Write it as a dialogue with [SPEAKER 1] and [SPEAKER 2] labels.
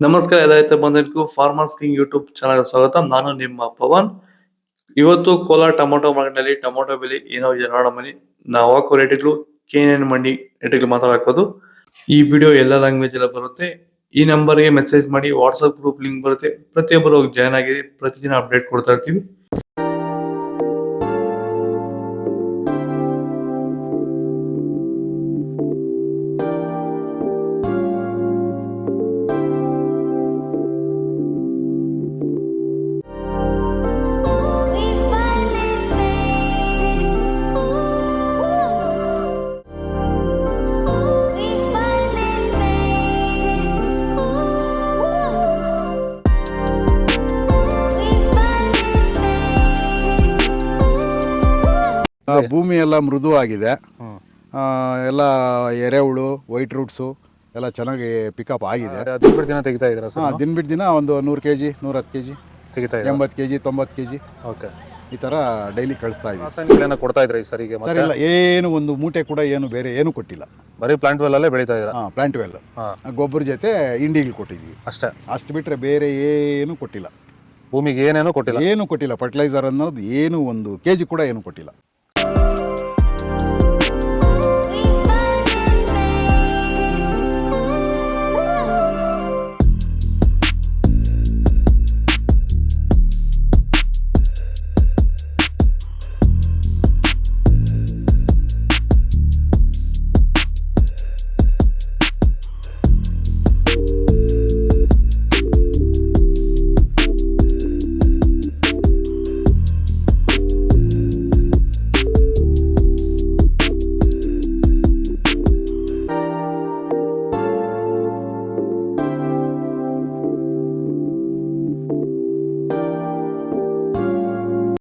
[SPEAKER 1] ನಮಸ್ಕಾರ ರೈತ ಬಂಧುಗಳಿಗೂ farmers king YouTube channel ಸ್ವಾಗತ. ನಾನು ನಿಮ್ಮ ಪವನ್. ಇವತ್ತು ಕೋಲಾರ ಟೊಮೊಟೊ ಮಾರ್ಕೆಟ್ನಲ್ಲಿ ಟೊಮೊಟೊ ಬೆಲೆ ಏನೋ ಇದೆ ನೋಡಮನಿ. ನಾವು ಹಾಕೋ ರೇಟ್ಗಳು KNN ಮಂಡಿ ರೇಟ್ಗಳು ಮಾತ್ರ ಹಾಕೋದು. ಈ ವಿಡಿಯೋ ಎಲ್ಲ ಲ್ಯಾಂಗ್ವೇಜ್ ಎಲ್ಲ ಬರುತ್ತೆ. ಈ ನಂಬರ್ಗೆ ಮೆಸೇಜ್ ಮಾಡಿ, ವಾಟ್ಸ್ಆಪ್ ಗ್ರೂಪ್ ಲಿಂಕ್ ಬರುತ್ತೆ. ಪ್ರತಿಯೊಬ್ಬರು ಜಾಯ್ನ್ ಆಗಿ ಪ್ರತಿದಿನ ಅಪ್ಡೇಟ್ ಕೊಡ್ತಾ ಇರ್ತೀವಿ.
[SPEAKER 2] ಭೂಮಿ ಎಲ್ಲ ಮೃದುವಾಗಿದೆ. ಎಲ್ಲ ಎರೆಹುಳು, ವೈಟ್ ರೂಟ್ಸು ಎಲ್ಲ ಚೆನ್ನಾಗಿ ಪಿಕಪ್ ಆಗಿದೆ.
[SPEAKER 3] ದಿನ ಬಿಟ್ಟು ದಿನ ತೆಗಿತಾ ಇದ್ದೀರಾ ಸರ್?
[SPEAKER 2] ದಿನ ಬಿಟ್ಟು ದಿನ ಒಂದು 100 kg 110 kg
[SPEAKER 3] ತೆಗಿತಾ ಇದ್ದೀರಾ?
[SPEAKER 2] 80 kg 90 kg
[SPEAKER 3] ಓಕೆ.
[SPEAKER 2] ಈ ಥರ ಡೈಲಿ ಕಳಿಸ್ತಾ ಇದ್ದೀವಿ.
[SPEAKER 3] ರಾಸಾಯನಿಕಗಳನ್ನ ಕೊಡ್ತಾ ಇದ್ರಾ ಈ ಸರಿಗೆ?
[SPEAKER 2] ಸರ್ ಇಲ್ಲ, ಏನು ಒಂದು ಮೂಟೆ ಕೂಡ ಏನು ಬೇರೆ ಏನು ಕೊಟ್ಟಿಲ್ಲ.
[SPEAKER 3] ಬರೀ ಪ್ಲಾಂಟ್ ವೆಲ್ ಅಲ್ಲೇ ಬೆಳೀತಾ ಇದ್ದೀರಾ?
[SPEAKER 2] ಪ್ಲಾಂಟ್ ವೆಲ್ ಗೊಬ್ಬರ ಜೊತೆ ಇಂಡಿಗಳು ಕೊಟ್ಟಿದ್ವಿ
[SPEAKER 3] ಅಷ್ಟೇ.
[SPEAKER 2] ಅಷ್ಟು ಬಿಟ್ಟರೆ ಬೇರೆ ಏನು ಕೊಟ್ಟಿಲ್ಲ.
[SPEAKER 3] ಭೂಮಿಗೆ ಏನೇನೋ ಕೊಟ್ಟಿಲ್ಲ?
[SPEAKER 2] ಏನು ಕೊಟ್ಟಿಲ್ಲ. ಫರ್ಟಿಲೈಸರ್ ಅನ್ನೋದು ಏನು ಒಂದು KG ಕೂಡ ಏನು ಕೊಟ್ಟಿಲ್ಲ.